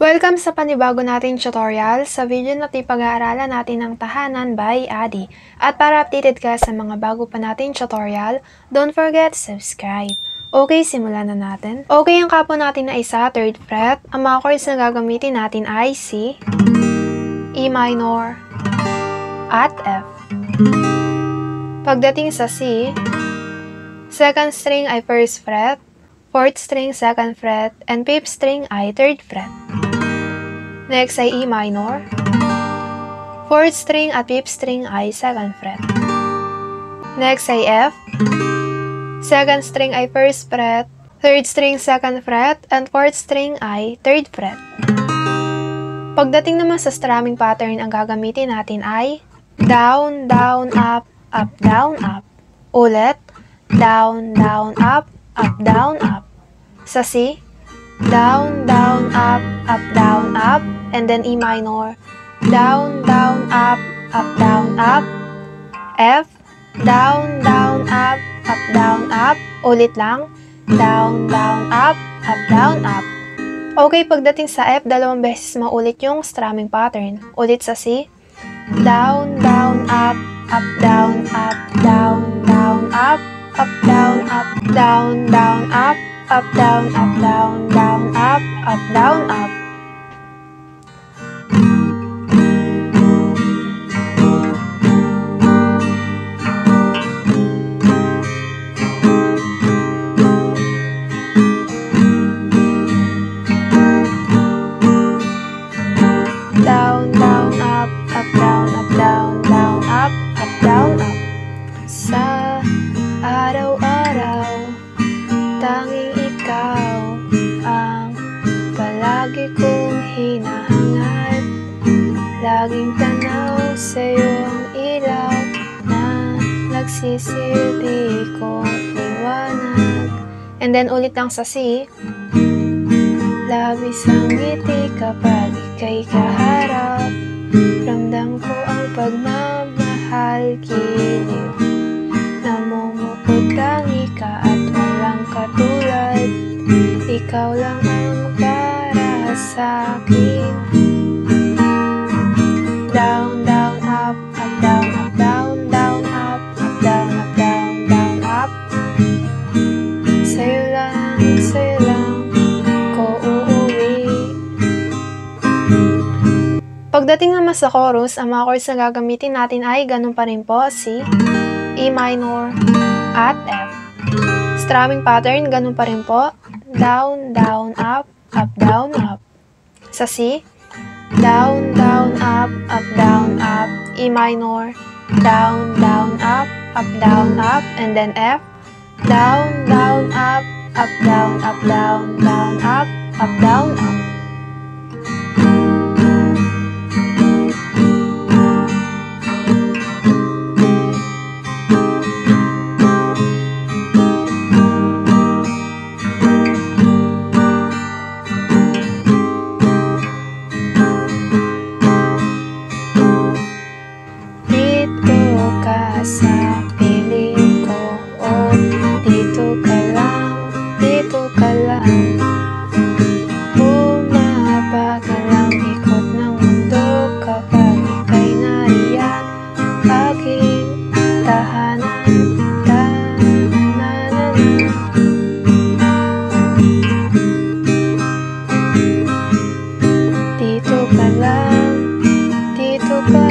Welcome sa panibago nating tutorial. Sa video na ito, pag-aaralan natin ang tahanan by Adi. At para updated ka sa mga bago pa nating tutorial, don't forget to subscribe. Okay, simulan na natin. Okay, ang kapo natin na isa, 3rd fret. Ang mga chords na gagamitin natin ay C, E minor, at F. Pagdating sa C, 2nd string ay 1st fret, 4th string 2nd fret, and 5th string ay 3rd fret. Next ay E minor, 4th string at 5th string ay 2nd fret. Next ay F, 2nd string ay 1st fret, 3rd string 2nd fret, and 4th string ay 3rd fret. Pagdating naman sa strumming pattern, ang gagamitin natin ay down, down, up, down, up. Ulit, down, down, up, down, up. Sa C, down, down, up, down, up. And then E minor, down, down, up, down, up. F, down, down, up, down, up. Ulit lang, down, down, up, down, up. Okay, pagdating sa F, 2 beses maulit yung strumming pattern. Ulit sa C, down, down, up, down, down, down, up, down, down, down, up, down, down, down, up, down, up. Down, down, up, down, down, down, up, down, up. Sa araw-araw, tanging ikaw ang palagi kong hinahangad. Laging tanaw sa'yo ang ilaw na nagsisilbi kong liwanag. And then ulit lang sa C, labis ang ngiti kapag ika'y kaharap. Ramdam ko ang pagmamahal, giliw. Namumukod tangi ka at walang katulad. Ikaw lang ang para sa'kin. Down, down, up, down, down, down, up, down, down, down, up. Sa'yo lang ko uuwi. Pagdating naman sa chorus, ang mga chords na gagamitin natin ay ganun pa rin po, C, E minor, at F. Strumming pattern, ganun pa rin po, down, down, up, down, up. Sa C, down, down, up, down, up, E minor, down, down, up, down, up, and then F, down, down, up, down, down, down, up, down, up. Sa piling ko, oh, dito ka lang, bumabagal ang ikot ng mundo kapag ika'y nariyan, aking tahanan, dito ka lang, dito ka